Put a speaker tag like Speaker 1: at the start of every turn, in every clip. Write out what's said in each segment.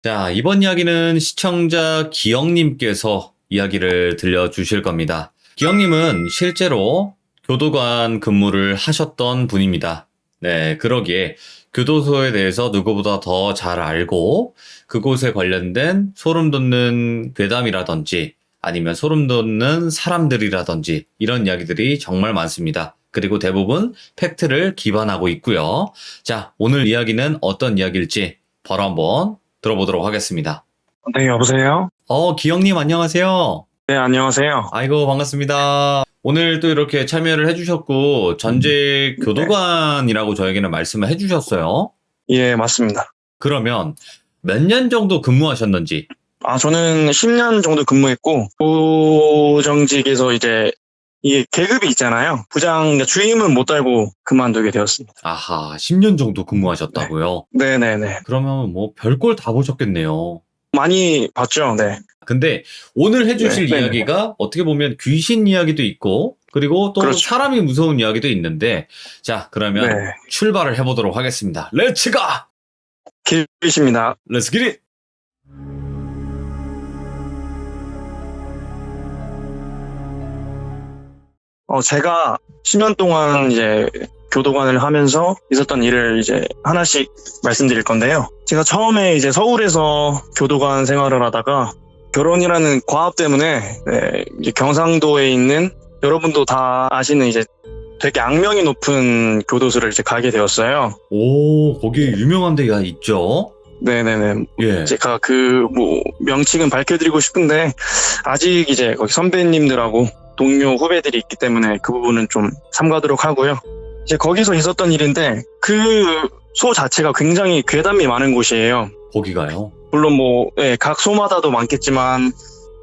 Speaker 1: 자, 이번 이야기는 시청자 기영님께서 이야기를 들려주실 겁니다. 기영님은 실제로 교도관 근무를 하셨던 분입니다. 네, 그러기에 교도소에 대해서 누구보다 더 잘 알고 그곳에 관련된 소름 돋는 괴담이라든지 아니면 소름 돋는 사람들이라든지 이런 이야기들이 정말 많습니다. 그리고 대부분 팩트를 기반하고 있고요. 자, 오늘 이야기는 어떤 이야기일지 바로 한번 들어보도록 하겠습니다.
Speaker 2: 네, 여보세요?
Speaker 1: 기영님 안녕하세요.
Speaker 2: 네, 안녕하세요.
Speaker 1: 아이고, 반갑습니다. 오늘 또 이렇게 참여를 해주셨고, 전직 교도관이라고 저에게는 말씀을 해주셨어요.
Speaker 2: 예, 맞습니다.
Speaker 1: 그러면 몇 년 정도 근무하셨는지?
Speaker 2: 저는 10년 정도 근무했고, 부정직에서 이제, 이게 계급이 있잖아요. 부장, 그러니까 주임은 못 달고 그만두게 되었습니다.
Speaker 1: 아하, 10년 정도 근무하셨다고요?
Speaker 2: 네네네.
Speaker 1: 그러면 뭐 별걸 다 보셨겠네요.
Speaker 2: 많이 봤죠, 네.
Speaker 1: 근데 오늘 해주실
Speaker 2: 네,
Speaker 1: 이야기가 어떻게 보면 귀신 이야기도 있고, 그리고 또
Speaker 2: 그렇죠.
Speaker 1: 사람이 무서운 이야기도 있는데, 자, 그러면
Speaker 2: 네.
Speaker 1: 출발을 해보도록 하겠습니다. 렛츠 가!
Speaker 2: 길이십니다.
Speaker 1: 렛츠 기릿!
Speaker 2: 제가 10년 동안 이제 교도관을 하면서 있었던 일을 이제 하나씩 말씀드릴 건데요. 제가 처음에 이제 서울에서 교도관 생활을 하다가 결혼이라는 과업 때문에 이제 경상도에 있는 여러분도 다 아시는 이제 되게 악명이 높은 교도소를 이제 가게 되었어요.
Speaker 1: 오, 거기 유명한 데가 있죠?
Speaker 2: 네네네.
Speaker 1: 예.
Speaker 2: 제가 명칭은 밝혀드리고 싶은데 아직 이제 거기 선배님들하고 동료 후배들이 있기 때문에 그 부분은 좀 삼가도록 하고요. 이제 거기서 있었던 일인데 그 소 자체가 굉장히 괴담이 많은 곳이에요.
Speaker 1: 거기가요?
Speaker 2: 물론 각 소마다도 많겠지만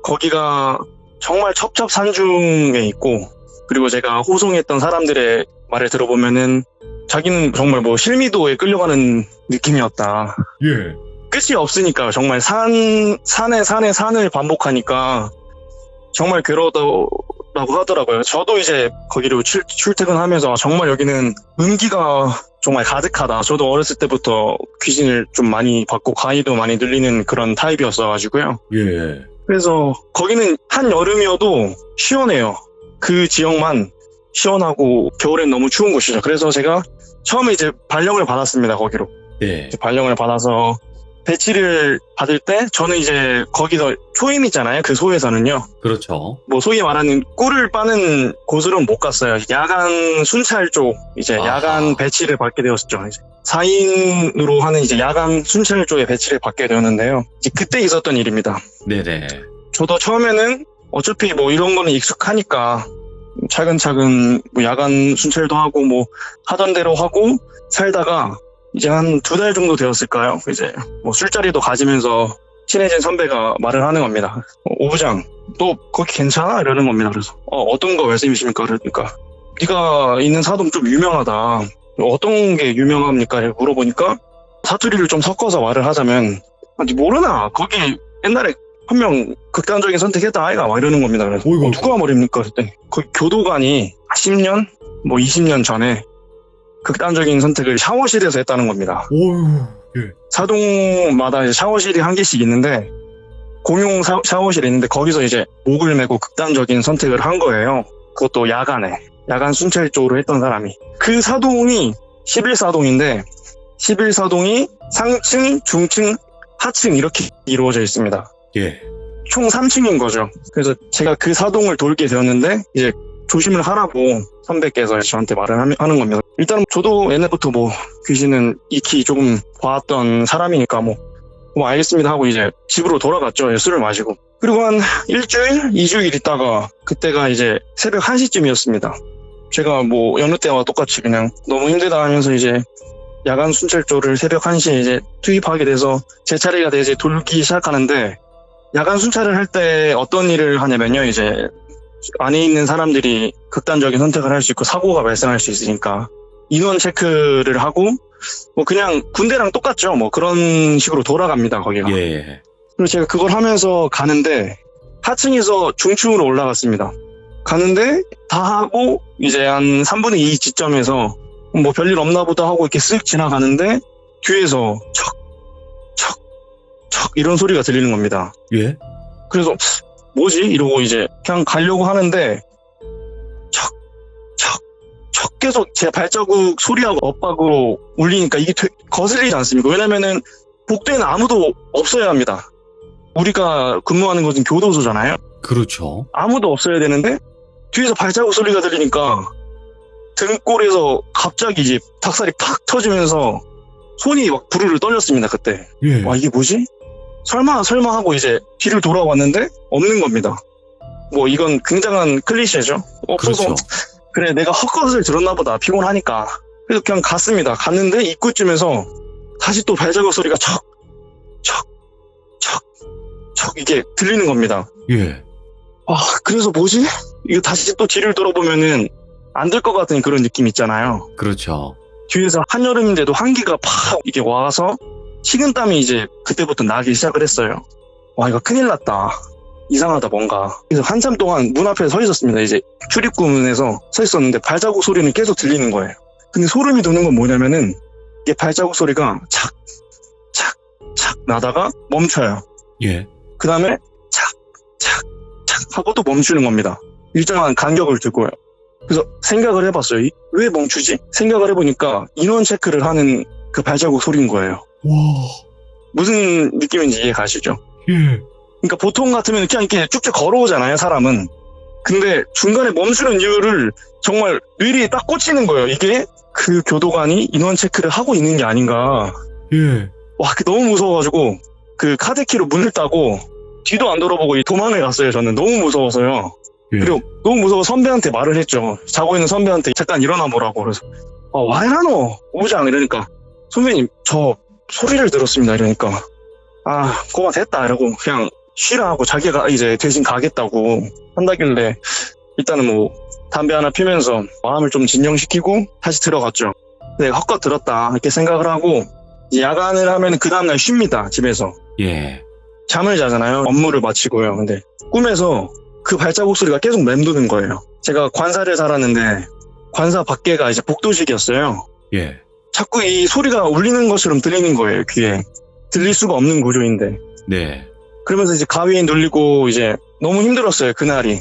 Speaker 2: 거기가 정말 첩첩산중에 있고, 그리고 제가 호송했던 사람들의 말을 들어보면은 자기는 정말 실미도에 끌려가는 느낌이었다.
Speaker 1: 예.
Speaker 2: 끝이 없으니까 정말 산을 반복하니까 정말 괴로웠다고 하더라고요. 저도 이제 거기로 출퇴근하면서 정말 여기는 음기가 정말 가득하다. 저도 어렸을 때부터 귀신을 좀 많이 받고 가위도 많이 늘리는 그런 타입이었어가지고요.
Speaker 1: 예.
Speaker 2: 그래서 거기는 한여름이어도 시원해요. 그 지역만 시원하고 겨울엔 너무 추운 곳이죠. 그래서 제가 처음에 이제 발령을 받았습니다. 거기로.
Speaker 1: 예.
Speaker 2: 발령을 받아서 배치를 받을 때 저는 이제 거기서 초임 있잖아요. 그 소에서는요.
Speaker 1: 그렇죠.
Speaker 2: 소위 말하는 꿀을 빠는 곳으로는 못 갔어요. 야간 순찰 쪽 이제
Speaker 1: 아하.
Speaker 2: 야간 배치를 받게 되었죠. 이제 4인으로 하는 이제 야간 순찰 쪽에 배치를 받게 되었는데요. 이제 그때 있었던 일입니다.
Speaker 1: 네네.
Speaker 2: 저도 처음에는 어차피 이런 거는 익숙하니까 차근차근 야간 순찰도 하고 하던 대로 하고 살다가 이제 한 2달 정도 되었을까요? 이제 술자리도 가지면서 친해진 선배가 말을 하는 겁니다. 오부장, 너 거기 괜찮아? 이러는 겁니다. 그래서 어떤 거 말씀이십니까? 그러니까 네가 있는 사동 좀 유명하다. 어떤 게 유명합니까? 물어보니까 사투리를 좀 섞어서 말을 하자면 네 모르나? 거기 옛날에 한 명 극단적인 선택했다 아이가 막 이러는 겁니다. 그래서
Speaker 1: 어이구.
Speaker 2: 누가 말입니까? 그랬더니 거기 교도관이 10년? 20년 전에 극단적인 선택을 샤워실에서 했다는 겁니다.
Speaker 1: 오유. 예.
Speaker 2: 사동마다 이제 샤워실이 한 개씩 있는데 공용 샤워실이 있는데 거기서 이제 목을 메고 극단적인 선택을 한 거예요. 그것도 야간에 야간 순찰 쪽으로 했던 사람이. 그 사동이 11사동인데 11사동이 상층, 중층, 하층 이렇게 이루어져 있습니다.
Speaker 1: 예.
Speaker 2: 총 3층인 거죠. 그래서 제가 그 사동을 돌게 되었는데 이제 조심을 하라고 선배께서 저한테 말을 하는 겁니다. 일단은 저도 옛날부터 귀신은 익히 조금 봐왔던 사람이니까 알겠습니다 하고 이제 집으로 돌아갔죠. 술을 마시고. 그리고 한 일주일, 2주일 있다가 그때가 이제 새벽 1시쯤이었습니다. 제가 여느 때와 똑같이 그냥 너무 힘들다 하면서 이제 야간 순찰조를 새벽 1시에 이제 투입하게 돼서 제 차례가 이제 돌기 시작하는데, 야간 순찰을 할 때 어떤 일을 하냐면요. 이제 안에 있는 사람들이 극단적인 선택을 할 수 있고 사고가 발생할 수 있으니까 인원 체크를 하고 그냥 군대랑 똑같죠. 그런 식으로 돌아갑니다. 거기가.
Speaker 1: 예.
Speaker 2: 그리고 제가 그걸 하면서 가는데 하층에서 중층으로 올라갔습니다. 가는데 다 하고 이제 한 3분의 2 지점에서 별일 없나 보다 하고 이렇게 쓱 지나가는데 뒤에서 척 이런 소리가 들리는 겁니다.
Speaker 1: 예?
Speaker 2: 그래서 뭐지? 이러고 이제 그냥 가려고 하는데 척, 척, 척 계속 제 발자국 소리하고 엇박으로 울리니까 이게 거슬리지 않습니까? 왜냐면은 복도에는 아무도 없어야 합니다. 우리가 근무하는 곳은 교도소잖아요.
Speaker 1: 그렇죠.
Speaker 2: 아무도 없어야 되는데 뒤에서 발자국 소리가 들리니까 등골에서 갑자기 이제 닭살이 팍 터지면서 손이 막 부르르 떨렸습니다. 그때.
Speaker 1: 예.
Speaker 2: 와, 이게 뭐지? 설마 하고 이제 뒤를 돌아왔는데 없는 겁니다. 뭐 이건 굉장한 클리셰죠. 없어서
Speaker 1: 그렇죠.
Speaker 2: 그래 내가 헛것을 들었나 보다 피곤하니까. 그래서 그냥 갔습니다. 갔는데 입구쯤에서 다시 또 발자국 소리가 척 이게 들리는 겁니다.
Speaker 1: 예.
Speaker 2: 아, 그래서 뭐지? 이거 다시 또 뒤를 돌아보면은 안 될 것 같은 그런 느낌 있잖아요.
Speaker 1: 그렇죠.
Speaker 2: 뒤에서 한여름인데도 한기가 팍 이게 와서 식은땀이 이제 그때부터 나기 시작을 했어요. 와, 이거 큰일 났다. 이상하다 뭔가. 그래서 한참 동안 문 앞에 서 있었습니다. 이제 출입구문에서 서 있었는데 발자국 소리는 계속 들리는 거예요. 근데 소름이 돋는 건 뭐냐면은 이게 발자국 소리가 착 나다가 멈춰요.
Speaker 1: 예.
Speaker 2: 그 다음에 착 하고 또 멈추는 겁니다. 일정한 간격을 두고요. 그래서 생각을 해봤어요. 왜 멈추지? 생각을 해보니까 인원 체크를 하는 그 발자국 소리인 거예요.
Speaker 1: 와.
Speaker 2: 무슨 느낌인지 이해 가시죠?
Speaker 1: 예.
Speaker 2: 그러니까 보통 같으면 그냥 이렇게 쭉쭉 걸어오잖아요, 사람은. 근데 중간에 멈추는 이유를 정말 뇌리에 딱 꽂히는 거예요. 이게 그 교도관이 인원 체크를 하고 있는 게 아닌가.
Speaker 1: 예.
Speaker 2: 와, 너무 무서워가지고 그 카드키로 문을 따고 뒤도 안 돌아보고 도망을 갔어요. 저는 너무 무서워서요.
Speaker 1: 예.
Speaker 2: 그리고 너무 무서워 선배한테 말을 했죠. 자고 있는 선배한테 잠깐 일어나 보라고. 그래서 와, 이러노? 오장 이러니까 선배님 저 소리를 들었습니다. 이러니까 그만 됐다 이러고 그냥 쉬라 하고 자기가 이제 대신 가겠다고 한다길래 일단은 뭐 담배 하나 피면서 마음을 좀 진정시키고 다시 들어갔죠. 내가 헛것 들었다 이렇게 생각을 하고 이제 야간을 하면 그 다음날 쉽니다. 집에서
Speaker 1: 예.
Speaker 2: 잠을 자잖아요. 업무를 마치고요. 근데 꿈에서 그 발자국 소리가 계속 맴도는 거예요. 제가 관사를 살았는데 관사 밖에가 이제 복도식이었어요.
Speaker 1: 예.
Speaker 2: 자꾸 이 소리가 울리는 것처럼 들리는 거예요. 귀에. 들릴 수가 없는 구조인데.
Speaker 1: 네.
Speaker 2: 그러면서 이제 가위에 눌리고 이제 너무 힘들었어요. 그날이.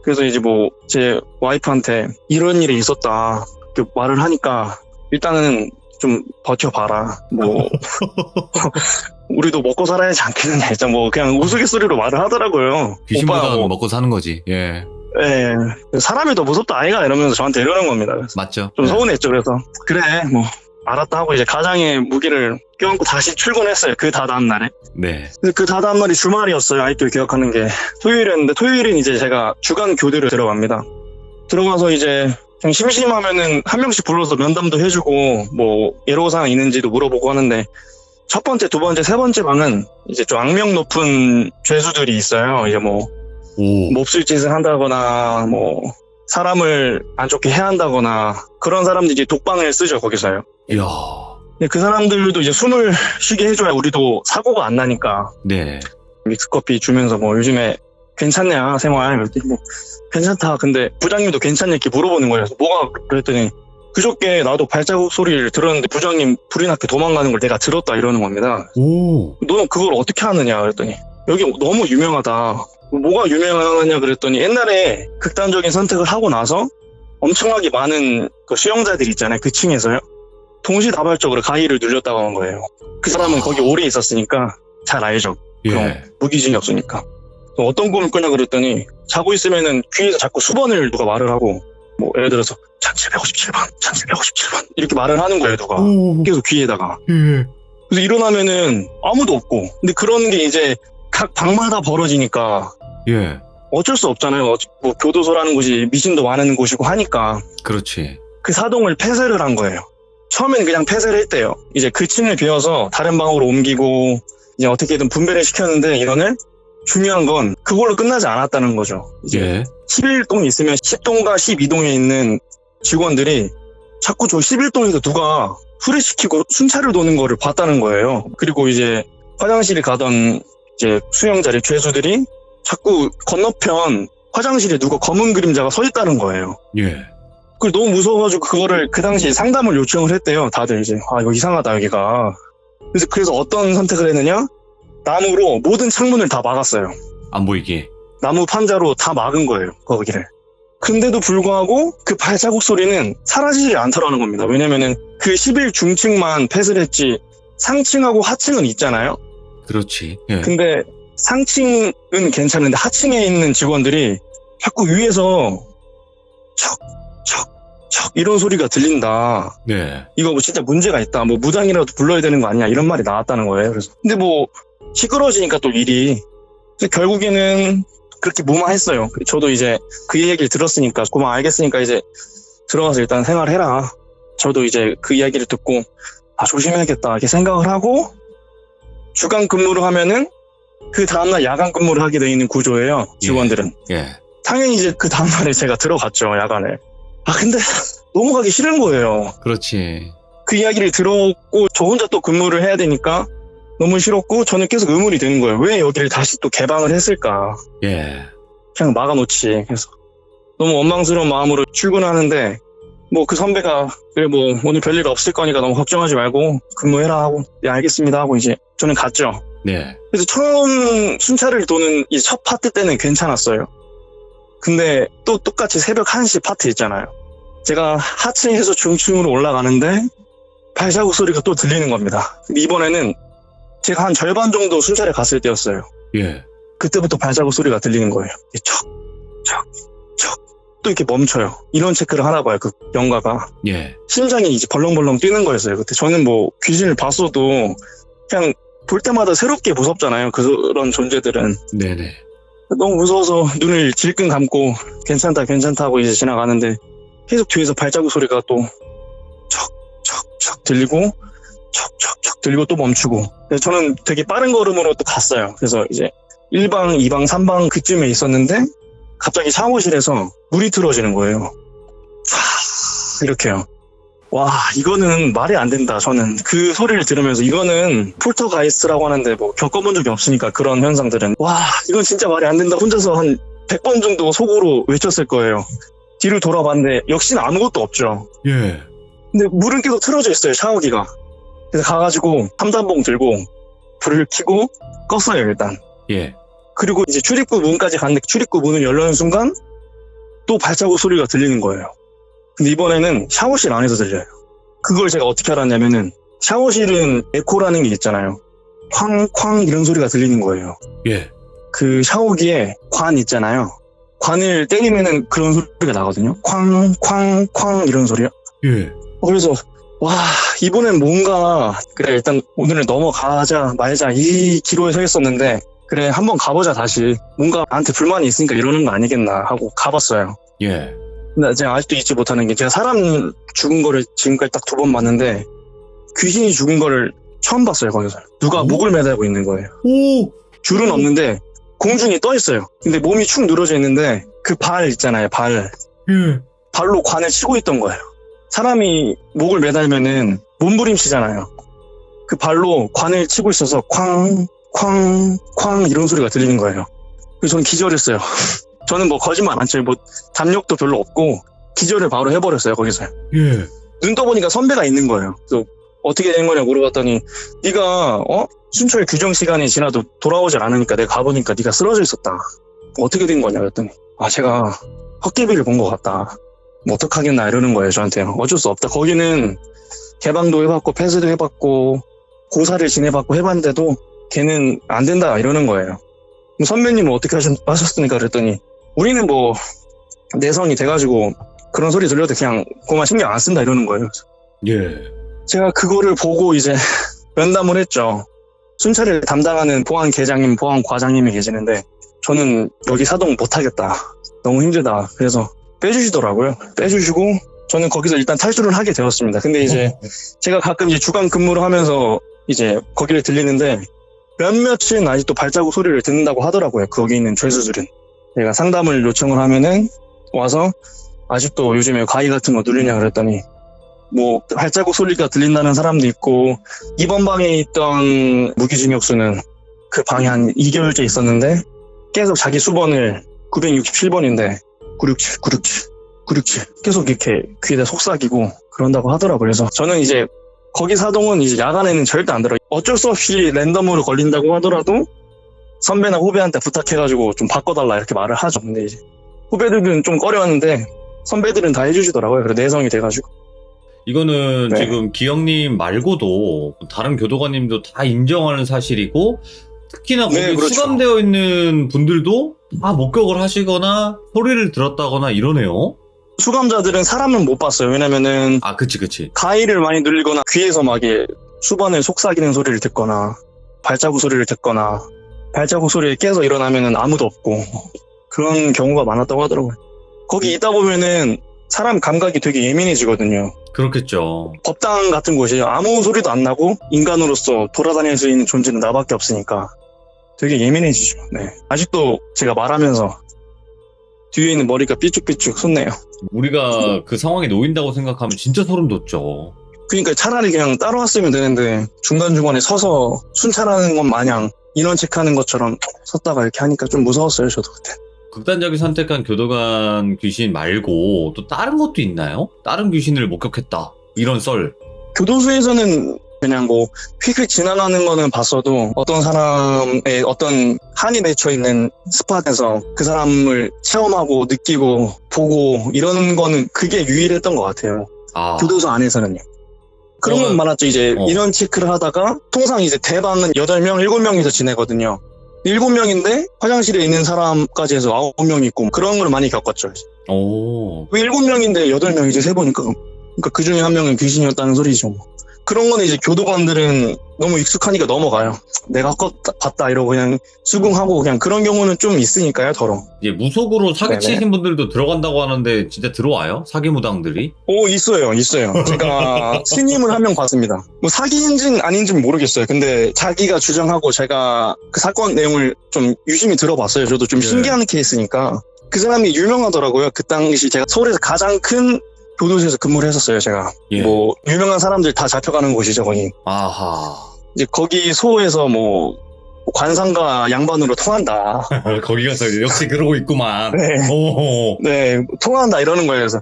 Speaker 2: 그래서 이제 뭐 제 와이프한테 이런 일이 있었다 이렇게 말을 하니까 일단은 좀 버텨봐라. 뭐 우리도 먹고 살아야지 않겠느냐. 일단 뭐 그냥 우스갯소리로 말을 하더라고요.
Speaker 1: 귀신보다
Speaker 2: 뭐,
Speaker 1: 먹고 사는 거지. 예.
Speaker 2: 예, 사람이 더 무섭다 아이가 이러면서 저한테 이러는 겁니다. 그래서
Speaker 1: 맞죠?
Speaker 2: 좀
Speaker 1: 예.
Speaker 2: 서운했죠. 그래서 그래 뭐 알았다 하고 이제 가장의 무기를 껴안고 다시 출근했어요. 그 다다음 날에.
Speaker 1: 네.
Speaker 2: 근데 그 다다음 날이 주말이었어요. 아직도 기억하는 게 토요일이었는데 토요일은 이제 제가 주간 교대를 들어갑니다. 들어가서 이제 그냥 심심하면은 한 명씩 불러서 면담도 해주고 뭐 애로사항 있는지도 물어보고 하는데 첫 번째, 두 번째, 세 번째 방은 이제 좀 악명 높은 죄수들이 있어요. 이제 뭐
Speaker 1: 오.
Speaker 2: 몹쓸 짓을 한다거나 뭐 사람을 안 좋게 해야 한다거나 그런 사람들이 독방을 쓰죠. 거기서요.
Speaker 1: 이야.
Speaker 2: 근데 그 사람들도 이제 숨을 쉬게 해줘야 우리도 사고가 안 나니까
Speaker 1: 네.
Speaker 2: 믹스커피 주면서 뭐 요즘에 괜찮냐 생활 이랬더니 뭐 괜찮다. 근데 부장님도 괜찮냐 이렇게 물어보는 거예요. 그래서 뭐가 그랬더니 그저께 나도 발자국 소리를 들었는데 부장님 불이 나게 도망가는 걸 내가 들었다 이러는 겁니다.
Speaker 1: 오.
Speaker 2: 너는 그걸 어떻게 하느냐 그랬더니 여기 너무 유명하다. 뭐가 유명하냐 그랬더니 옛날에 극단적인 선택을 하고 나서 엄청나게 많은 그 수용자들이 있잖아요. 그 층에서요. 동시다발적으로 가위를 눌렸다고 한 거예요. 그 사람은 거기 오래 있었으니까 잘 알죠. 그럼
Speaker 1: 예.
Speaker 2: 무기징이 없으니까. 어떤 꿈을 꾸냐 그랬더니 자고 있으면은 귀에서 자꾸 수번을 누가 말을 하고 뭐 예를 들어서 1757번, 1757번 이렇게 말을 하는 거예요. 누가
Speaker 1: 오.
Speaker 2: 계속 귀에다가.
Speaker 1: 예.
Speaker 2: 그래서 일어나면은 아무도 없고 근데 그런 게 이제 각 방마다 벌어지니까
Speaker 1: 예.
Speaker 2: 어쩔 수 없잖아요. 뭐 교도소라는 곳이 미신도 많은 곳이고 하니까
Speaker 1: 그렇지.
Speaker 2: 그 사동을 폐쇄를 한 거예요. 처음에는 그냥 폐쇄를 했대요. 이제 그 층을 비워서 다른 방으로 옮기고 이제 어떻게든 분배를 시켰는데 인원을 중요한 건 그걸로 끝나지 않았다는 거죠. 이제
Speaker 1: 예.
Speaker 2: 11동이 있으면 10동과 12동에 있는 직원들이 자꾸 저 11동에서 누가 후레시키고 순찰을 도는 거를 봤다는 거예요. 그리고 이제 화장실에 가던 이제 수용자리 죄수들이 자꾸 건너편 화장실에 누가 검은 그림자가 서 있다는 거예요.
Speaker 1: 예.
Speaker 2: 그 너무 무서워가지고 그거를 그 당시 상담을 요청을 했대요. 다들 이제 이거 이상하다 여기가. 그래서 어떤 선택을 했느냐? 나무로 모든 창문을 다 막았어요.
Speaker 1: 안 보이게.
Speaker 2: 나무 판자로 다 막은 거예요, 거기를. 근데도 불구하고 그 발자국 소리는 사라지지 않더라는 겁니다. 왜냐면은 그 11 중층만 폐쇄를 했지 상층하고 하층은 있잖아요.
Speaker 1: 그렇지. 예.
Speaker 2: 근데 상층은 괜찮은데 하층에 있는 직원들이 자꾸 위에서 척 이런 소리가 들린다.
Speaker 1: 네.
Speaker 2: 이거 뭐 진짜 문제가 있다. 뭐 무당이라도 불러야 되는 거 아니야. 이런 말이 나왔다는 거예요. 그래서 근데 뭐 시끄러워지니까 또 일이. 그래서 결국에는 그렇게 무마했어요. 저도 이제 그 얘기를 들었으니까 고마 알겠으니까 이제 들어가서 일단 생활해라. 저도 이제 그 이야기를 듣고 조심해야겠다 이렇게 생각을 하고 주간 근무를 하면은 그 다음날 야간 근무를 하게 돼 있는 구조예요. 직원들은.
Speaker 1: 예.
Speaker 2: 당연히 이제 그 다음날에 제가 들어갔죠. 야간에. 근데 너무 가기 싫은 거예요.
Speaker 1: 그렇지.
Speaker 2: 그 이야기를 들었고 저 혼자 또 근무를 해야 되니까 너무 싫었고 저는 계속 의문이 드는 거예요. 왜 여기를 다시 또 개방을 했을까?
Speaker 1: 예.
Speaker 2: 그냥 막아놓지. 그래서 너무 원망스러운 마음으로 출근하는데 뭐 그 선배가 그래 뭐 오늘 별일 없을 거니까 너무 걱정하지 말고 근무해라 하고 네 알겠습니다 하고 이제 저는 갔죠.
Speaker 1: 네.
Speaker 2: 그래서 처음 순찰을 도는 이 첫 파트 때는 괜찮았어요. 근데 또 똑같이 새벽 1시 파트 있잖아요. 제가 하층에서 중층으로 올라가는데 발자국 소리가 또 들리는 겁니다. 근데 이번에는 제가 한 절반 정도 순찰에 갔을 때였어요.
Speaker 1: 예.
Speaker 2: 그때부터 발자국 소리가 들리는 거예요. 척 또 이렇게 멈춰요. 인원 체크를 하나 봐요. 그 영가가.
Speaker 1: 예.
Speaker 2: 심장이 이제 벌렁벌렁 뛰는 거였어요. 그때 저는 뭐 귀신을 봤어도 그냥 볼 때마다 새롭게 무섭잖아요. 그런 존재들은.
Speaker 1: 네네.
Speaker 2: 너무 무서워서 눈을 질끈 감고 괜찮다 하고 이제 지나가는데 계속 뒤에서 발자국 소리가 또 척 들리고 척 들리고 또 멈추고. 그래서 저는 되게 빠른 걸음으로 또 갔어요. 그래서 이제 1방, 2방, 3방 그쯤에 있었는데 갑자기 샤워실에서 물이 틀어지는 거예요. 이렇게요. 와, 이거는 말이 안 된다. 저는 그 소리를 들으면서 이거는 폴터가이스트라고 하는데 뭐 겪어본 적이 없으니까 그런 현상들은 와, 이건 진짜 말이 안 된다. 혼자서 한 100번 정도 속으로 외쳤을 거예요. 뒤를 돌아봤는데 역시나 아무것도 없죠.
Speaker 1: 예.
Speaker 2: 근데 물은 계속 틀어져 있어요, 샤워기가. 그래서 가가지고 삼단봉 들고 불을 켜고 껐어요, 일단.
Speaker 1: 예.
Speaker 2: 그리고 이제 출입구 문까지 갔는데 출입구 문을 열려는 순간 또 발자국 소리가 들리는 거예요. 근데 이번에는 샤워실 안에서 들려요. 그걸 제가 어떻게 알았냐면은 샤워실은 에코라는 게 있잖아요. 쾅쾅 이런 소리가 들리는 거예요.
Speaker 1: 예.
Speaker 2: 그 샤워기에 관 있잖아요. 관을 때리면은 그런 소리가 나거든요. 쾅쾅쾅 이런 소리요.
Speaker 1: 예.
Speaker 2: 그래서 와, 이번엔 뭔가 그래 일단 오늘은 넘어가자 말자 이 기로에 서 있었는데 그래 한번 가보자 다시. 뭔가 나한테 불만이 있으니까 이러는 거 아니겠나 하고 가봤어요.
Speaker 1: 예.
Speaker 2: 근데 제가 아직도 잊지 못하는 게 제가 사람 죽은 거를 지금까지 딱 2번 봤는데 귀신이 죽은 거를 처음 봤어요. 거기서 누가 목을 매달고 있는 거예요.
Speaker 1: 오.
Speaker 2: 줄은 없는데 공중에 떠 있어요. 근데 몸이 축 늘어져 있는데 그 발 있잖아요.
Speaker 1: 예.
Speaker 2: 발로 관을 치고 있던 거예요. 사람이 목을 매달면은 몸부림치잖아요. 그 발로 관을 치고 있어서 쾅 이런 소리가 들리는 거예요. 그래서 저는 기절했어요. 저는 뭐 거짓말 안 쳐요. 뭐 담력도 별로 없고 기절을 바로 해버렸어요. 거기서.
Speaker 1: 예.
Speaker 2: 눈 떠보니까 선배가 있는 거예요. 그래서 어떻게 된 거냐 물어봤더니 네가 순찰 규정 시간이 지나도 돌아오질 않으니까 내가 가보니까 네가 쓰러져 있었다. 어떻게 된 거냐 그랬더니 제가 헛개비를 본 것 같다. 뭐 어떡하겠나 이러는 거예요. 저한테. 어쩔 수 없다. 거기는 개방도 해봤고 폐쇄도 해봤고 고사를 지내봤고 해봤는데도 걔는 안 된다 이러는 거예요. 그럼 선배님은 어떻게 하셨습니까 그랬더니 우리는 뭐 내성이 돼가지고 그런 소리 들려도 그냥 그만 신경 안 쓴다 이러는 거예요.
Speaker 1: 예.
Speaker 2: 제가 그거를 보고 이제 면담을 했죠. 순찰을 담당하는 보안계장님, 보안과장님이 계시는데 저는 여기 사동 못하겠다. 너무 힘들다. 그래서 빼주시더라고요. 빼주시고 저는 거기서 일단 탈출을 하게 되었습니다. 근데 이제 제가 가끔 이제 주간 근무를 하면서 이제 거기를 들리는데 몇몇은 아직도 발자국 소리를 듣는다고 하더라고요. 거기 있는 죄수들은. 제가 상담을 요청을 하면은 와서 아직도 요즘에 가위 같은 거 누르냐 그랬더니 뭐 발자국 소리가 들린다는 사람도 있고 이번 방에 있던 무기징역수는 그 방에 한 2개월째 있었는데 계속 자기 수번을 967번인데 967 계속 이렇게 귀에다 속삭이고 그런다고 하더라고요. 그래서 저는 이제 거기 사동은 이제 야간에는 절대 안 들어요. 어쩔 수 없이 랜덤으로 걸린다고 하더라도 선배나 후배한테 부탁해가지고 좀 바꿔달라 이렇게 말을 하죠. 근데 이제 후배들은 좀 꺼려하는데 선배들은 다 해주시더라고요. 그래 내성이 돼가지고.
Speaker 1: 이거는
Speaker 2: 네.
Speaker 1: 지금 기영님 말고도 다른 교도관님도 다 인정하는 사실이고, 특히나 거기
Speaker 2: 네, 그렇죠.
Speaker 1: 수감되어 있는 분들도 다 목격을 하시거나 소리를 들었다거나 이러네요.
Speaker 2: 수감자들은 사람은 못 봤어요. 왜냐면은
Speaker 1: 아, 그치.
Speaker 2: 가위를 많이 눌리거나 귀에서 막 이게 수건을 속삭이는 소리를 듣거나 발자국 소리를 듣거나 발자국 소리에 깨서 일어나면은 아무도 없고 그런 경우가 많았다고 하더라고요. 거기 있다 보면은 사람 감각이 되게 예민해지거든요.
Speaker 1: 그렇겠죠.
Speaker 2: 법당 같은 곳이 아무 소리도 안 나고 인간으로서 돌아다닐 수 있는 존재는 나밖에 없으니까 되게 예민해지죠. 네. 아직도 제가 말하면서 뒤에 있는 머리가 삐쭉삐쭉 솟네요.
Speaker 1: 우리가 그 상황에 놓인다고 생각하면 진짜 소름 돋죠.
Speaker 2: 그러니까 차라리 그냥 따라왔으면 되는데 중간중간에 서서 순찰하는 것 마냥 인원 체크하는 것처럼 섰다가 이렇게 하니까 좀 무서웠어요, 저도 그때.
Speaker 1: 극단적인 선택한 교도관 귀신 말고 또 다른 것도 있나요? 다른 귀신을 목격했다. 이런 썰.
Speaker 2: 교도소에서는 그냥 뭐 휙휙 지나가는 거는 봤어도 어떤 사람의 어떤 한이 맺혀 있는 스팟에서 그 사람을 체험하고 느끼고 보고 이런 거는 그게 유일했던 것 같아요.
Speaker 1: 아,
Speaker 2: 교도소 안에서는요. 그런 건 많았죠. 이제 인원 체크를 하다가 통상 이제 대방은 8명, 7명이서 지내거든요. 7명인데 화장실에 있는 사람까지 해서 9명 있고 그런 걸 많이 겪었죠.
Speaker 1: 오,
Speaker 2: 왜 7명인데 8명이지 세보니까 그러니까 그 중에 한 명은 귀신이었다는 소리죠. 그런 거는 이제 교도관들은 너무 익숙하니까 넘어가요. 내가 봤다 이러고 그냥 수긍하고 그냥 그런 경우는 좀 있으니까요, 더러.
Speaker 1: 이제 무속으로 사기치신
Speaker 2: 네네.
Speaker 1: 분들도 들어간다고 하는데 진짜 들어와요? 사기 무당들이?
Speaker 2: 오, 있어요. 제가 스님을 한 명 봤습니다. 뭐 사기인지는 아닌지는 모르겠어요. 근데 자기가 주장하고 제가 그 사건 내용을 좀 유심히 들어봤어요. 저도 좀
Speaker 1: 네.
Speaker 2: 신기한 케이스니까. 그 사람이 유명하더라고요. 그 당시 제가 서울에서 가장 큰 교도소에서 근무를 했었어요, 제가.
Speaker 1: 예.
Speaker 2: 뭐 유명한 사람들 다 잡혀가는 곳이죠, 거기.
Speaker 1: 아하.
Speaker 2: 이제 거기 소에서 뭐 관상가 양반으로 통한다.
Speaker 1: 거기 가서 역시 그러고 있구만.
Speaker 2: 네.
Speaker 1: 오,
Speaker 2: 네, 통한다 이러는 거예요. 그래서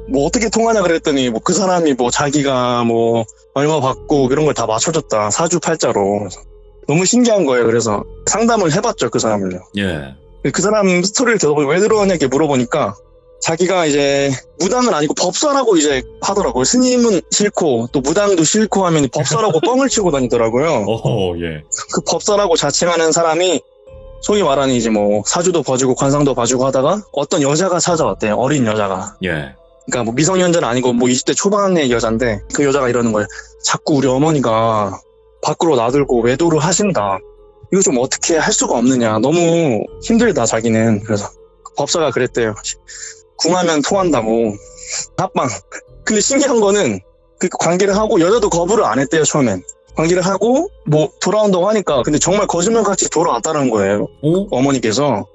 Speaker 2: 뭐 어떻게 통하냐 그랬더니 뭐 그 사람이 뭐 자기가 뭐 얼마 받고 그런 걸 다 맞춰줬다. 사주팔자로. 그래서 너무 신기한 거예요. 그래서 상담을 해봤죠, 그 사람을요.
Speaker 1: 예.
Speaker 2: 그 사람 스토리를 들어보고 왜 들어왔냐 이렇게 물어보니까 자기가 이제 무당은 아니고 법사라고 이제 하더라고요. 스님은 싫고 또 무당도 싫고 하면 법사라고 뻥을 치고 다니더라고요.
Speaker 1: 오, 예.
Speaker 2: 그 법사라고 자칭하는 사람이 소위 말하는 이제 뭐 사주도 봐주고 관상도 봐주고 하다가 어떤 여자가 찾아왔대요. 어린 여자가.
Speaker 1: 예.
Speaker 2: 그러니까 뭐 미성년자는 아니고 뭐 20대 초반의 여잔데 그 여자가 이러는 거예요. 자꾸 우리 어머니가 밖으로 나들고 외도를 하신다. 이거 좀 어떻게 할 수가 없느냐. 너무 힘들다 자기는. 그래서 법사가 그랬대요. 궁하면 통한다고. 합방. 근데 신기한 거는 그 관계를 하고 여자도 거부를 안 했대요 처음엔. 관계를 하고 뭐 돌아온다고 하니까 근데 정말 거짓말같이 돌아왔다는 거예요.
Speaker 1: 오?
Speaker 2: 어머니께서.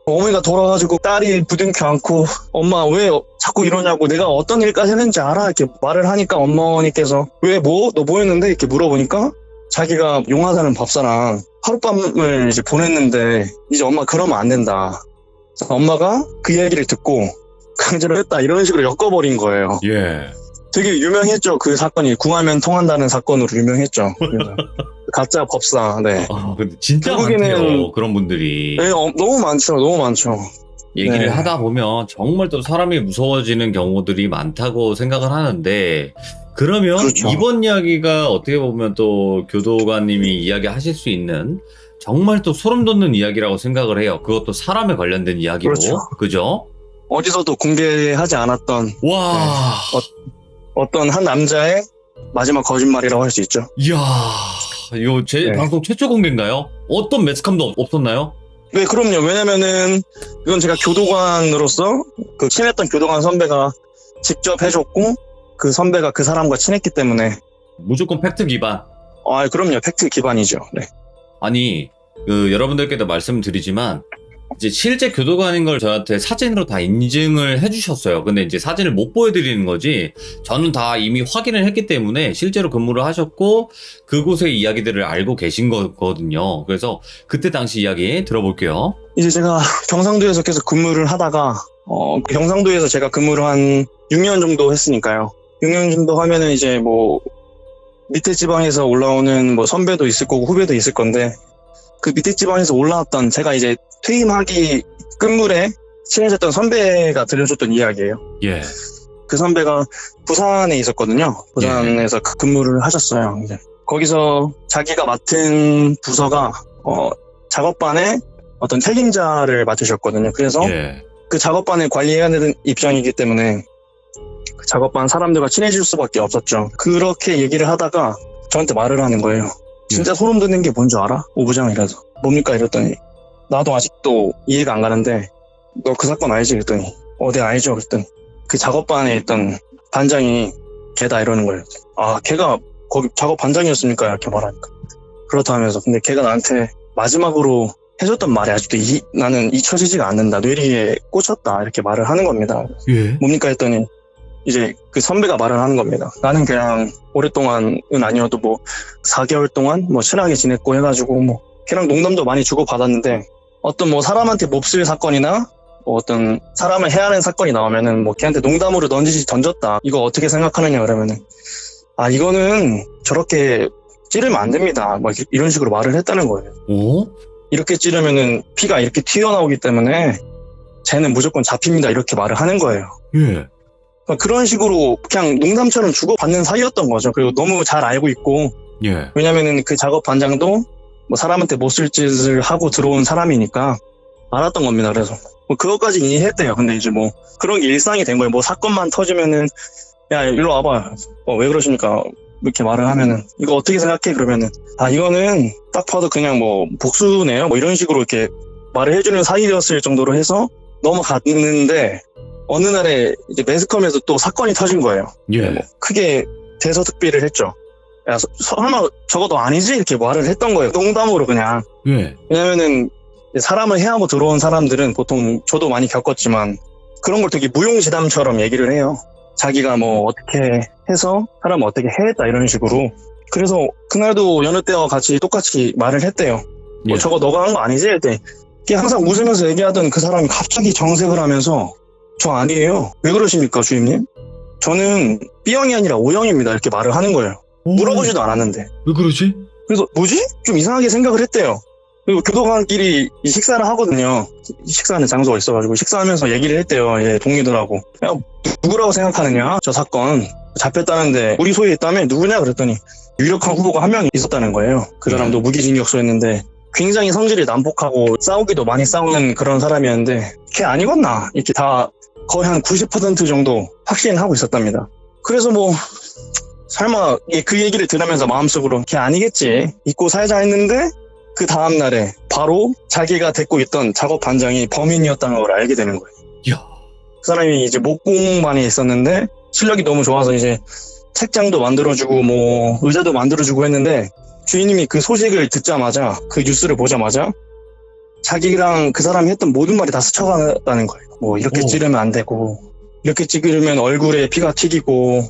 Speaker 2: 어머니가 돌아가지고 딸이 부둥켜 안고 엄마 왜 자꾸 이러냐고 내가 어떤 일까지 했는지 알아? 이렇게 말을 하니까 어머니께서 왜 뭐? 너 뭐 했는데? 이렇게 물어보니까 자기가 용하다는 법사랑 하룻밤을 이제 보냈는데 이제 엄마 그러면 안 된다. 그래서 엄마가 그 얘기를 듣고 강제로 했다 이런 식으로 엮어버린 거예요.
Speaker 1: 예.
Speaker 2: 되게 유명했죠. 그 사건이 궁하면 통한다는 사건으로 유명했죠. 그래서 가짜 법사. 네.
Speaker 1: 아, 근데 진짜
Speaker 2: 결국에는-
Speaker 1: 많대요. 그런 분들이.
Speaker 2: 네, 너무 많죠. 너무 많죠.
Speaker 1: 얘기를
Speaker 2: 네.
Speaker 1: 하다 보면 정말 또 사람이 무서워지는 경우들이 많다고 생각을 하는데, 그러면
Speaker 2: 그렇죠.
Speaker 1: 이번 이야기가 어떻게 보면 또 교도관님이 이야기하실 수 있는 정말 또 소름 돋는 이야기라고 생각을 해요. 그것도 사람에 관련된 이야기로.
Speaker 2: 그렇죠.
Speaker 1: 그죠?
Speaker 2: 어디서도 공개하지 않았던
Speaker 1: 와.
Speaker 2: 어떤 한 남자의 마지막 거짓말이라고 할 수 있죠.
Speaker 1: 이야. 이거 제
Speaker 2: 네.
Speaker 1: 방송 최초 공개인가요? 어떤 매스컴도 없었나요?
Speaker 2: 네, 그럼요. 왜냐면은 이건 제가 교도관으로서 그 친했던 교도관 선배가 직접 해줬고 그 선배가 그 사람과 친했기 때문에
Speaker 1: 무조건 팩트 기반.
Speaker 2: 그럼요. 팩트 기반이죠. 네.
Speaker 1: 아니, 여러분들께도 말씀드리지만, 이제 실제 교도관인 걸 저한테 사진으로 다 인증을 해주셨어요. 근데 이제 사진을 못 보여드리는 거지, 저는 다 이미 확인을 했기 때문에 실제로 근무를 하셨고, 그곳의 이야기들을 알고 계신 거거든요. 그래서 그때 당시 이야기 들어볼게요.
Speaker 2: 이제 제가 경상도에서 계속 근무를 하다가 경상도에서 제가 근무를 한 6년 정도 했으니까요. 6년 정도 하면은 이제 뭐 밑에 지방에서 올라오는 뭐 선배도 있을 거고 후배도 있을 건데 그 밑에 지방에서 올라왔던 제가 이제 퇴임하기 끝물에 친해졌던 선배가 들려줬던 이야기예요.
Speaker 1: 예.
Speaker 2: 그 선배가 부산에 있었거든요. 부산에서 근무를 하셨어요. 이제 거기서 자기가 맡은 부서가 작업반에 어떤 책임자를 맡으셨거든요. 그래서
Speaker 1: 예.
Speaker 2: 그 작업반을 관리해야 되는 입장이기 때문에 그 작업반 사람들과 친해질 수밖에 없었죠. 그렇게 얘기를 하다가 저한테 말을 하는 거예요. 진짜 소름 돋는 게 뭔 줄 알아? 오부장이라서. 뭡니까? 이랬더니 나도 아직도 이해가 안 가는데 너 그 사건 알지? 그랬더니 네 알죠. 그랬더니 그 작업반에 있던 반장이 걔다 이러는 거예요. 아 걔가 거기 작업 반장이었습니까? 이렇게 말하니까 그렇다 하면서 근데 걔가 나한테 마지막으로 해줬던 말이 아직도 나는 잊혀지지가 않는다. 뇌리에 꽂혔다. 이렇게 말을 하는 겁니다.
Speaker 1: 예.
Speaker 2: 뭡니까? 했더니 이제 그 선배가 말을 하는 겁니다. 나는 그냥 오랫동안은 아니어도 뭐 4개월 동안 뭐 친하게 지냈고 해가지고 뭐 걔랑 농담도 많이 주고받았는데 어떤 뭐 사람한테 몹쓸 사건이나 뭐 어떤 사람을 해하는 사건이 나오면은 뭐 걔한테 농담으로 던졌다. 이거 어떻게 생각하느냐 그러면은 아 이거는 저렇게 찌르면 안 됩니다. 뭐 이런 식으로 말을 했다는 거예요.
Speaker 1: 오?
Speaker 2: 이렇게 찌르면은 피가 이렇게 튀어나오기 때문에 쟤는 무조건 잡힙니다. 이렇게 말을 하는 거예요.
Speaker 1: 예.
Speaker 2: 그런 식으로 그냥 농담처럼 주고받는 사이였던 거죠. 그리고 너무 잘 알고 있고
Speaker 1: 예.
Speaker 2: 왜냐면은 그 작업 반장도 뭐 사람한테 못쓸 짓을 하고 들어온 사람이니까 알았던 겁니다. 그래서 뭐 그것까지 이해했대요. 근데 이제 뭐 그런 게 일상이 된 거예요. 뭐 사건만 터지면은 야 일로 와봐. 왜 그러십니까? 이렇게 말을 하면은 이거 어떻게 생각해? 그러면은 아 이거는 딱 봐도 그냥 뭐 복수네요. 뭐 이런 식으로 이렇게 말을 해주는 사이였을 정도로 해서 넘어갔는데 어느 날에 이제 매스컴에서 또 사건이 터진 거예요.
Speaker 1: 예.
Speaker 2: 뭐 크게 대서특비를 했죠. 야 설마 저거 너 아니지? 이렇게 말을 했던 거예요. 농담으로 그냥.
Speaker 1: 예.
Speaker 2: 왜냐면은 사람을 해하고 들어온 사람들은 보통 저도 많이 겪었지만 그런 걸 되게 무용지담처럼 얘기를 해요. 자기가 뭐 어떻게 해서 사람을 어떻게 해했다 이런 식으로. 그래서 그날도 여느 때와 같이 똑같이 말을 했대요.
Speaker 1: 예.
Speaker 2: 저거 너가 한 거 아니지? 했더니 항상 웃으면서 얘기하던 그 사람이 갑자기 정색을 하면서 저 아니에요. 왜 그러십니까 주임님? 저는 B형이 아니라 O형입니다. 이렇게 말을 하는 거예요. 물어보지도 않았는데.
Speaker 1: 왜 그러지?
Speaker 2: 그래서 뭐지? 좀 이상하게 생각을 했대요. 그리고 교도관끼리 이 식사를 하거든요. 식사하는 장소가 있어가지고 식사하면서 얘기를 했대요. 예, 동료들하고. 야, 누구라고 생각하느냐? 저 사건 잡혔다는데 우리 소유에 있다며 누구냐? 그랬더니 유력한 후보가 한 명 있었다는 거예요. 그 사람도 무기징역소였는데 굉장히 성질이 난폭하고 싸우기도 많이 싸우는 그런 사람이었는데 걔 아니겠나? 이렇게 다 거의 한 90% 정도 확신하고 있었답니다. 그래서 뭐 설마 그 얘기를 들으면서 마음속으로 걔 아니겠지 잊고 살자 했는데 그 다음날에 바로 자기가 데리고 있던 작업 반장이 범인이었다는 걸 알게 되는 거예요.
Speaker 1: 이야.
Speaker 2: 그 사람이 이제 목공반에 있었는데 실력이 너무 좋아서 이제 책장도 만들어주고 뭐 의자도 만들어주고 했는데 주인님이 그 소식을 듣자마자 그 뉴스를 보자마자 자기랑 그 사람이 했던 모든 말이 다 스쳐갔다는 거예요. 뭐 이렇게 찌르면 안 되고 이렇게 찌르면 얼굴에 피가 튀기고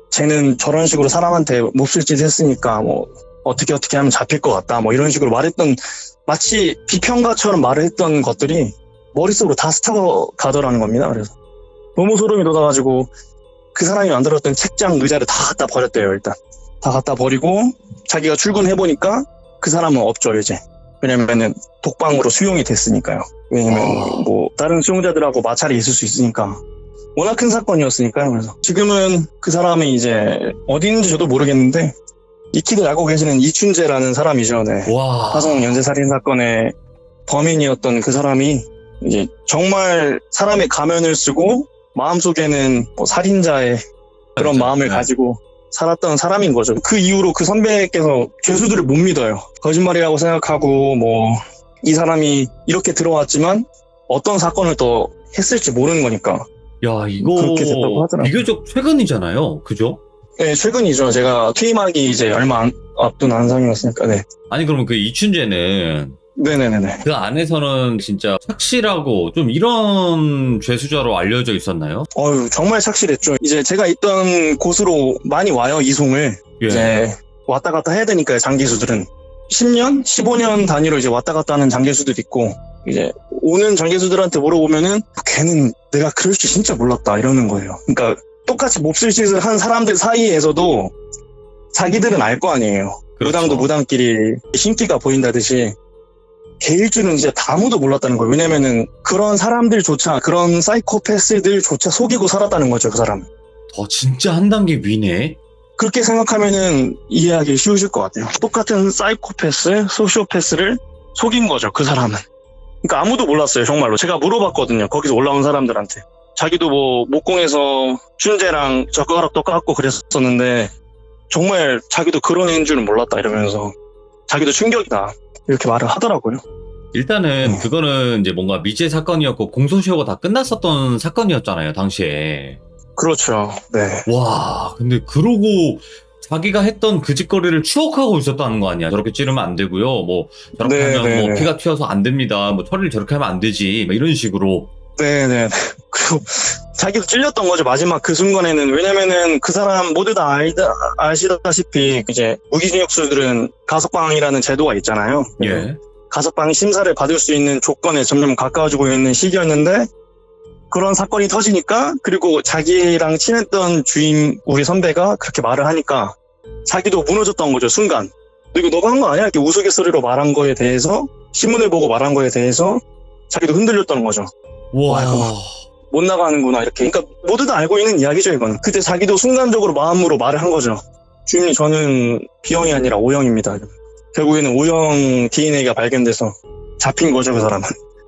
Speaker 2: 쟤는 저런 식으로 사람한테 몹쓸 짓 했으니까 뭐 어떻게 하면 잡힐 것 같다 뭐 이런 식으로 말했던 마치 비평가처럼 말을 했던 것들이 머릿속으로 다 스쳐가더라는 겁니다. 그래서 너무 소름이 돋아가지고 그 사람이 만들었던 책장 의자를 다 갖다 버렸대요. 일단 다 갖다 버리고 자기가 출근해보니까 그 사람은 없죠 이제. 왜냐면은 독방으로 수용이 됐으니까요. 왜냐면 뭐 다른 수용자들하고 마찰이 있을 수 있으니까. 워낙 큰 사건이었으니까요. 그래서 지금은 그 사람이 이제 어디 있는지 저도 모르겠는데 익히들 알고 계시는 이춘재라는 사람이죠. 네.
Speaker 1: 와.
Speaker 2: 화성 연쇄살인 사건의 범인이었던 그 사람이 이제 정말 사람의 가면을 쓰고 마음속에는 뭐 살인자의 그런 마음을 가지고 살았던 사람인 거죠. 그 이후로 그 선배께서 죄수들을 못 믿어요. 거짓말이라고 생각하고 뭐 이 사람이 이렇게 들어왔지만 어떤 사건을 또 했을지 모르는 거니까.
Speaker 1: 야, 이거
Speaker 2: 그렇게 됐다고 하더라고요.
Speaker 1: 비교적 최근이잖아요. 그죠?
Speaker 2: 네, 최근이죠. 제가 퇴임하기 이제 얼마 앞둔 안상이었으니까. 네.
Speaker 1: 아니 그러면 그 이춘재는
Speaker 2: 네네네네.
Speaker 1: 그 안에서는 진짜 착실하고 좀 이런 죄수자로 알려져 있었나요?
Speaker 2: 정말 착실했죠. 이제 제가 있던 곳으로 많이 와요, 이송을.
Speaker 1: 예.
Speaker 2: 이제 왔다 갔다 해야 되니까요, 장기수들은. 10년, 15년 단위로 이제 왔다 갔다 하는 장기수들 있고, 이제 오는 장기수들한테 물어보면은 걔는 내가 그럴 줄 진짜 몰랐다 이러는 거예요. 그러니까 똑같이 몹쓸 짓을 한 사람들 사이에서도 자기들은 알 거 아니에요.
Speaker 1: 그렇죠.
Speaker 2: 무당도 무당끼리 신기가 보인다듯이 개일 줄은 이제 아무도 몰랐다는 거예요. 왜냐면은 그런 사람들조차, 그런 사이코패스들조차 속이고 살았다는 거죠, 그 사람.
Speaker 1: 진짜 한 단계 위네.
Speaker 2: 그렇게 생각하면은 이해하기 쉬우실 것 같아요. 똑같은 사이코패스, 소시오패스를 속인 거죠, 그 사람은. 그러니까 아무도 몰랐어요, 정말로. 제가 물어봤거든요, 거기서 올라온 사람들한테. 자기도 뭐 목공에서 춘재랑 젓가락도 깎고 그랬었는데 정말 자기도 그런 애인 줄은 몰랐다 이러면서 자기도 충격이다 이렇게 말을 하더라고요.
Speaker 1: 일단은 그거는 이제 뭔가 미제 사건이었고 공소시효가 다 끝났었던 사건이었잖아요, 당시에.
Speaker 2: 그렇죠. 네.
Speaker 1: 와, 근데 그러고 자기가 했던 그 짓거리를 추억하고 있었다는 거 아니야. 저렇게 찌르면 안 되고요. 뭐 저렇게
Speaker 2: 네,
Speaker 1: 하면
Speaker 2: 네,
Speaker 1: 뭐
Speaker 2: 네.
Speaker 1: 피가 튀어서 안 됩니다. 뭐 처리를 저렇게 하면 안 되지. 뭐 이런 식으로.
Speaker 2: 네네. 그리고 자기도 찔렸던 거죠, 마지막 그 순간에는. 왜냐면은 그 사람 모두 다 아시다시피 이제 무기징역수들은 가석방이라는 제도가 있잖아요.
Speaker 1: 예.
Speaker 2: 가석방 심사를 받을 수 있는 조건에 점점 가까워지고 있는 시기였는데 그런 사건이 터지니까, 그리고 자기랑 친했던 주임 우리 선배가 그렇게 말을 하니까 자기도 무너졌던 거죠, 순간. 너 이거 너가 한 거 아니야? 이렇게 우스갯소리로 말한 거에 대해서, 신문을 보고 말한 거에 대해서 자기도 흔들렸던 거죠.
Speaker 1: 와.
Speaker 2: 못 나가는구나 이렇게. 그러니까 모두 다 알고 있는 이야기죠, 이건. 그때 자기도 순간적으로 마음으로 말을 한 거죠. 주임님, 저는 B형이 아니라 O형입니다. 결국에는 O형 DNA가 발견돼서 잡힌 거죠, 그 사람은.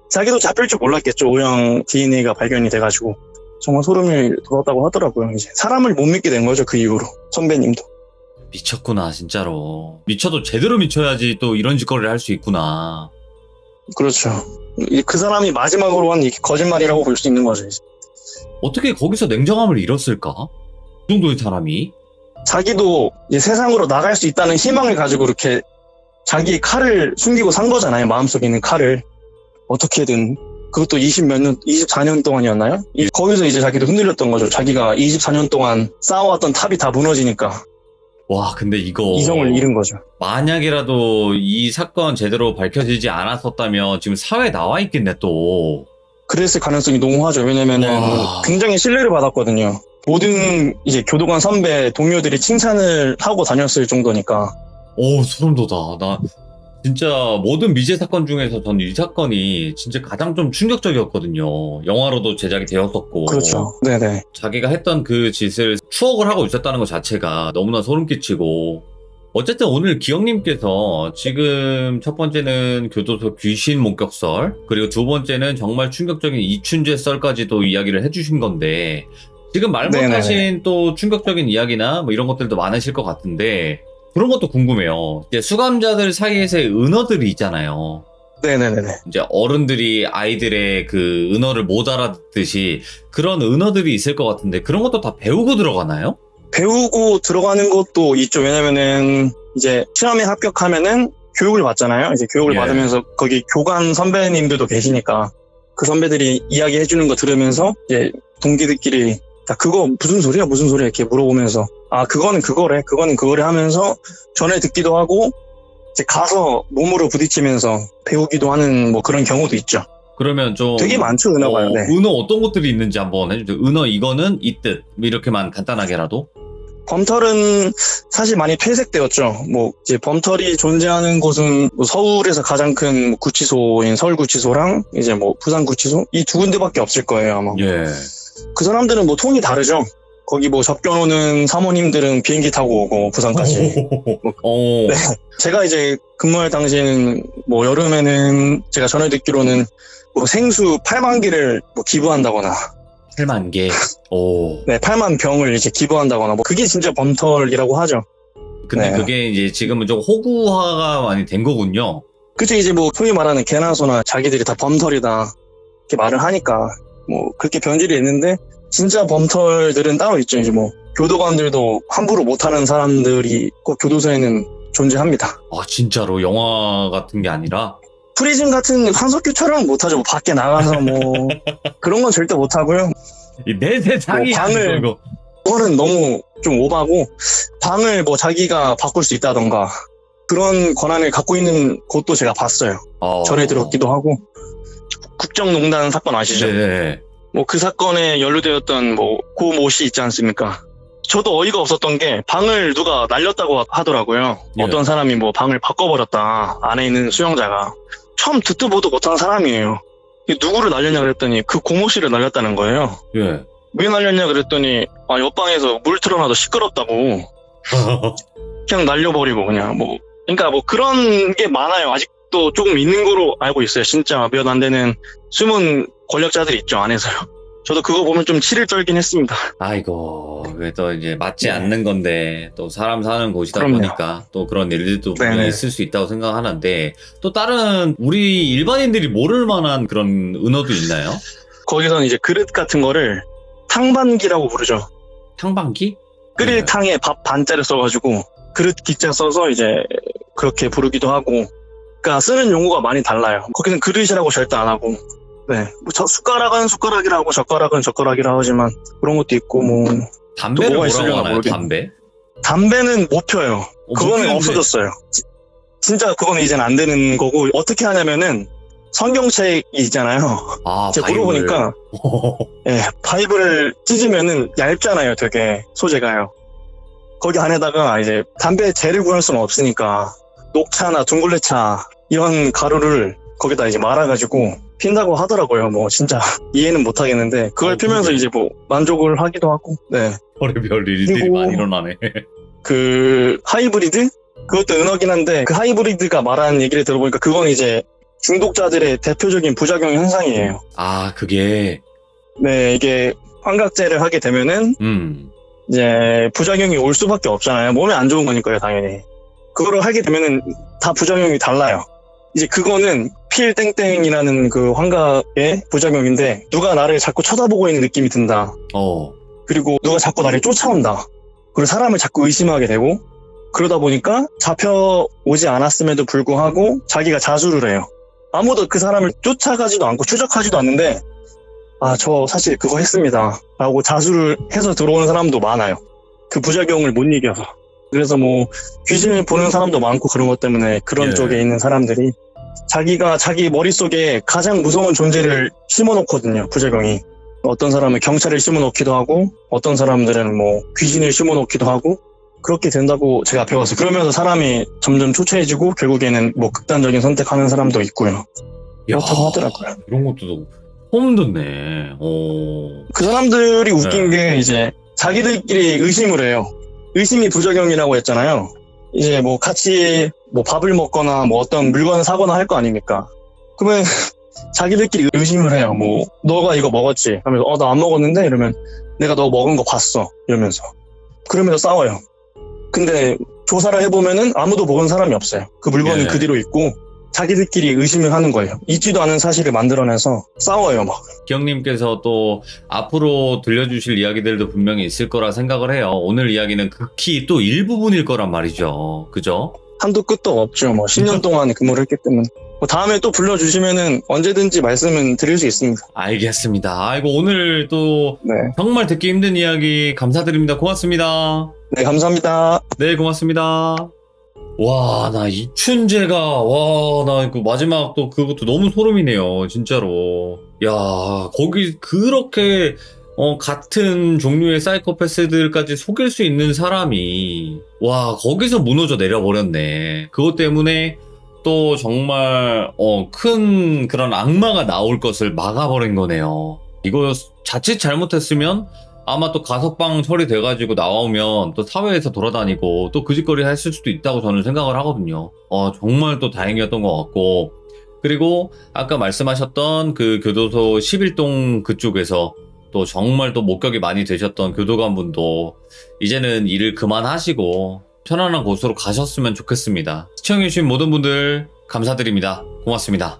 Speaker 2: 자기도 잡힐 줄 몰랐겠죠. O형 DNA가 발견이 돼가지고 정말 소름이 돋았다고 하더라고요. 이제 사람을 못 믿게 된 거죠, 그 이후로. 선배님도.
Speaker 1: 미쳤구나, 진짜로. 미쳐도 제대로 미쳐야지 또 이런 짓거리를 할 수 있구나.
Speaker 2: 그렇죠. 그 사람이 마지막으로 한 거짓말이라고 볼 수 있는 거죠, 이제.
Speaker 1: 어떻게 거기서 냉정함을 잃었을까? 그 정도의 사람이?
Speaker 2: 자기도 이제 세상으로 나갈 수 있다는 희망을 가지고 이렇게 자기 칼을 숨기고 산 거잖아요. 마음속에 있는 칼을. 어떻게든. 그것도 24년 동안이었나요? 거기서 이제 자기도 흔들렸던 거죠. 자기가 24년 동안 쌓아왔던 탑이 다 무너지니까.
Speaker 1: 와, 근데 이거.
Speaker 2: 이성을 잃은 거죠.
Speaker 1: 만약이라도 이 사건 제대로 밝혀지지 않았었다면 지금 사회에 나와 있겠네, 또.
Speaker 2: 그랬을 가능성이 농후하죠. 왜냐면은
Speaker 1: 와.
Speaker 2: 굉장히 신뢰를 받았거든요. 모든 이제 교도관 선배 동료들이 칭찬을 하고 다녔을 정도니까.
Speaker 1: 오, 소름 돋아. 나 진짜 모든 미제 사건 중에서 전 이 사건이 진짜 가장 좀 충격적이었거든요. 영화로도 제작이 되었었고.
Speaker 2: 그렇죠. 네네.
Speaker 1: 자기가 했던 그 짓을 추억을 하고 있었다는 것 자체가 너무나 소름 끼치고. 어쨌든 오늘 기영님께서 지금 첫 번째는 교도소 귀신 목격설, 그리고 두 번째는 정말 충격적인 이춘재 썰까지도 이야기를 해주신 건데, 지금 말 못하신
Speaker 2: 네네네.
Speaker 1: 또 충격적인 이야기나 뭐 이런 것들도 많으실 것 같은데, 그런 것도 궁금해요. 이제 수감자들 사이에서의 은어들이 있잖아요.
Speaker 2: 네네네네.
Speaker 1: 이제 어른들이 아이들의 그 은어를 못 알아듣듯이 그런 은어들이 있을 것 같은데, 그런 것도 다 배우고 들어가나요?
Speaker 2: 배우고 들어가는 것도 있죠. 왜냐면은 이제 시험에 합격하면은 교육을 받잖아요. 이제 교육을
Speaker 1: 예.
Speaker 2: 받으면서 거기 교관 선배님들도 계시니까 그 선배들이 이야기해 주는 거 들으면서 이제 동기들끼리 야, 그거 무슨 소리야 이렇게 물어보면서 아, 그거는 그거래 하면서 전해 듣기도 하고 이제 가서 몸으로 부딪히면서 배우기도 하는 뭐 그런 경우도 있죠.
Speaker 1: 그러면 좀
Speaker 2: 되게 많죠, 은어가요. 네.
Speaker 1: 은어 어떤 것들이 있는지 한번 해주세요. 은어 이거는 이 뜻, 이렇게만 간단하게라도.
Speaker 2: 범털은 사실 많이 퇴색되었죠. 뭐 이제 범털이 존재하는 곳은 뭐 서울에서 가장 큰 구치소인 서울구치소랑 이제 뭐 부산구치소 이 두 군데밖에 없을 거예요, 아마.
Speaker 1: 예.
Speaker 2: 그 사람들은 뭐 톤이 다르죠. 거기 뭐 접견오는 사모님들은 비행기 타고 오고 부산까지.
Speaker 1: 어.
Speaker 2: 네. 제가 이제 근무할 당시에는 뭐 여름에는 제가 전해 듣기로는 뭐 생수 8만 개를 뭐 기부한다거나
Speaker 1: 8만 개. 오.
Speaker 2: 네, 8만 병을 이제 기부한다거나 뭐 그게 진짜 범털이라고 하죠.
Speaker 1: 근데
Speaker 2: 네.
Speaker 1: 그게 이제 지금은 좀 호구화가 많이 된 거군요.
Speaker 2: 그치, 이제 뭐 소위 말하는 개나소나 자기들이 다 범털이다 이렇게 말을 하니까 뭐 그렇게 변질이 있는데 진짜 범털들은 따로 있죠. 이제 뭐 교도관들도 함부로 못하는 사람들이 꼭 교도소에는 존재합니다.
Speaker 1: 아, 진짜로 영화 같은 게 아니라.
Speaker 2: 프리즌 같은 한석규 촬영 못하죠. 뭐 밖에 나가서 뭐 그런 건 절대 못하고요.
Speaker 1: 내 세상이
Speaker 2: 뭐 방을-
Speaker 1: 아니고.
Speaker 2: 그거는 너무 좀 오바고 방을 뭐 자기가 바꿀 수 있다던가 그런 권한을 갖고 있는 곳도 제가 봤어요. 전에 들었기도 하고. 국정농단 사건 아시죠?
Speaker 1: 네.
Speaker 2: 뭐 그 사건에 연루되었던 뭐 고 모 씨 있지 않습니까? 저도 어이가 없었던 게 방을 누가 날렸다고 하더라고요.
Speaker 1: 예.
Speaker 2: 어떤 사람이 뭐 방을 바꿔버렸다. 안에 있는 수영자가. 처음 듣도 보도 못한 사람이에요. 누구를 날렸냐 그랬더니 그 고모씨를 날렸다는 거예요.
Speaker 1: 예.
Speaker 2: 왜 날렸냐 그랬더니 옆방에서 물 틀어놔도 시끄럽다고 그냥 날려버리고 그냥 뭐 그러니까 뭐 그런 게 많아요. 아직도 조금 있는 거로 알고 있어요. 진짜 몇 안 되는 숨은 권력자들이 있죠 안에서요. 저도 그거 보면 좀 치를 떨긴 했습니다.
Speaker 1: 아이고, 그게 또 이제 맞지
Speaker 2: 네.
Speaker 1: 않는 건데, 또 사람 사는 곳이다
Speaker 2: 그럼요.
Speaker 1: 보니까, 또 그런 일들도 분명히
Speaker 2: 네네.
Speaker 1: 있을 수 있다고 생각하는데, 또 다른, 우리 일반인들이 모를 만한 그런 은어도 있나요?
Speaker 2: 거기서는 이제 그릇 같은 거를 탕반기라고 부르죠.
Speaker 1: 탕방기?
Speaker 2: 끓일
Speaker 1: 네.
Speaker 2: 탕에 밥 반자를 써가지고 그릇 기자 써서 이제 그렇게 부르기도 하고. 그러니까 쓰는 용어가 많이 달라요. 거기는 그릇이라고 절대 안 하고. 네, 뭐 숟가락은 숟가락이라고 젓가락은 젓가락이라고 하지만 그런 것도 있고 뭐
Speaker 1: 담배를
Speaker 2: 뭐가
Speaker 1: 뭐라고
Speaker 2: 있으려나
Speaker 1: 하나요?
Speaker 2: 모르겠네.
Speaker 1: 담배?
Speaker 2: 담배는 못 펴요.
Speaker 1: 못
Speaker 2: 그거는
Speaker 1: 피우는데.
Speaker 2: 없어졌어요. 진짜 그거는 이젠 안 되는 거고 어떻게 하냐면은 성경책이 있잖아요.
Speaker 1: 아,
Speaker 2: 제가
Speaker 1: 바이블.
Speaker 2: 물어보니까 예, 바이블을 찢으면은 얇잖아요, 되게 소재가요. 거기 안에다가 이제 담배 재를 구할 수는 없으니까 녹차나 둥글레차 이런 가루를 거기다 이제 말아가지고 핀다고 하더라고요. 뭐 진짜 이해는 못 하겠는데 그걸 피면서
Speaker 1: 그러게.
Speaker 2: 이제 뭐 만족을 하기도 하고. 네,
Speaker 1: 별의별 일들이
Speaker 2: 그리고-
Speaker 1: 많이 일어나네.
Speaker 2: 그 하이브리드 그것도 은어긴 한데 그 하이브리드가 말하는 얘기를 들어보니까 그건 이제 중독자들의 대표적인 부작용 현상이에요.
Speaker 1: 아, 그게,
Speaker 2: 네, 이게 환각제를 하게 되면은 이제 부작용이 올 수밖에 없잖아요. 몸에 안 좋은 거니까요, 당연히. 그거를 하게 되면은 다 부작용이 달라요. 이제 그거는 필땡땡이라는 그 환각의 부작용인데 누가 나를 자꾸 쳐다보고 있는 느낌이 든다. 그리고 누가 자꾸 나를 쫓아온다. 그리고 사람을 자꾸 의심하게 되고 그러다 보니까 잡혀오지 않았음에도 불구하고 자기가 자수를 해요. 아무도 그 사람을 쫓아가지도 않고 추적하지도 않는데 저 사실 그거 했습니다 라고 자수를 해서 들어오는 사람도 많아요. 그 부작용을 못 이겨서. 그래서 뭐 귀신을 보는 사람도 많고 그런 것 때문에 그런
Speaker 1: 예.
Speaker 2: 쪽에 있는 사람들이 자기가 자기 머릿속에 가장 무서운 존재를 심어놓거든요. 부작용이. 어떤 사람은 경찰을 심어놓기도 하고 어떤 사람들은 뭐 귀신을 심어놓기도 하고 그렇게 된다고 제가 배웠어요. 그러면서 사람이 점점 초췌해지고 결국에는 뭐 극단적인 선택하는 사람도 있고요. 그렇다고 하더라고요.
Speaker 1: 이런 것도 처음 듣네.
Speaker 2: 그 사람들이 웃긴 게 이제 자기들끼리 의심을 해요. 의심이 부작용이라고 했잖아요. 이제 뭐 같이 뭐 밥을 먹거나 뭐 어떤 물건을 사거나 할 거 아닙니까? 그러면 자기들끼리 의심을 해요. 뭐 너가 이거 먹었지? 하면서 나 안 먹었는데 이러면 내가 너 먹은 거 봤어 이러면서 그러면서 싸워요. 근데 조사를 해보면은 아무도 먹은 사람이 없어요. 그 물건은
Speaker 1: 예.
Speaker 2: 그대로 있고 자기들끼리 의심을 하는 거예요. 있지도 않은 사실을 만들어내서 싸워요 막.
Speaker 1: 기영님께서 또 앞으로 들려주실 이야기들도 분명히 있을 거라 생각을 해요. 오늘 이야기는 극히 또 일부분일 거란 말이죠. 그죠?
Speaker 2: 한도 끝도 없죠. 뭐 10년 동안 근무를 했기 때문에. 뭐 다음에 또 불러주시면은 언제든지 말씀은 드릴 수 있습니다.
Speaker 1: 알겠습니다. 아이고, 오늘 또
Speaker 2: 네.
Speaker 1: 정말 듣기 힘든 이야기 감사드립니다. 고맙습니다.
Speaker 2: 네, 감사합니다.
Speaker 1: 네, 고맙습니다. 와, 나 이춘재가, 나 그 마지막 또 그것도 너무 소름이네요. 진짜로. 야, 거기 그렇게, 같은 종류의 사이코패스들까지 속일 수 있는 사람이, 와, 거기서 무너져 내려버렸네. 그것 때문에 또 정말, 큰 그런 악마가 나올 것을 막아버린 거네요. 이거 자칫 잘못했으면 아마 또 가석방 처리돼가지고 나오면 또 사회에서 돌아다니고 또 그 짓거리 했을 수도 있다고 저는 생각을 하거든요. 정말 또 다행이었던 것 같고. 그리고 아까 말씀하셨던 그 교도소 11동 그쪽에서 또 정말 또 목격이 많이 되셨던 교도관분도 이제는 일을 그만하시고 편안한 곳으로 가셨으면 좋겠습니다. 시청해주신 모든 분들 감사드립니다. 고맙습니다.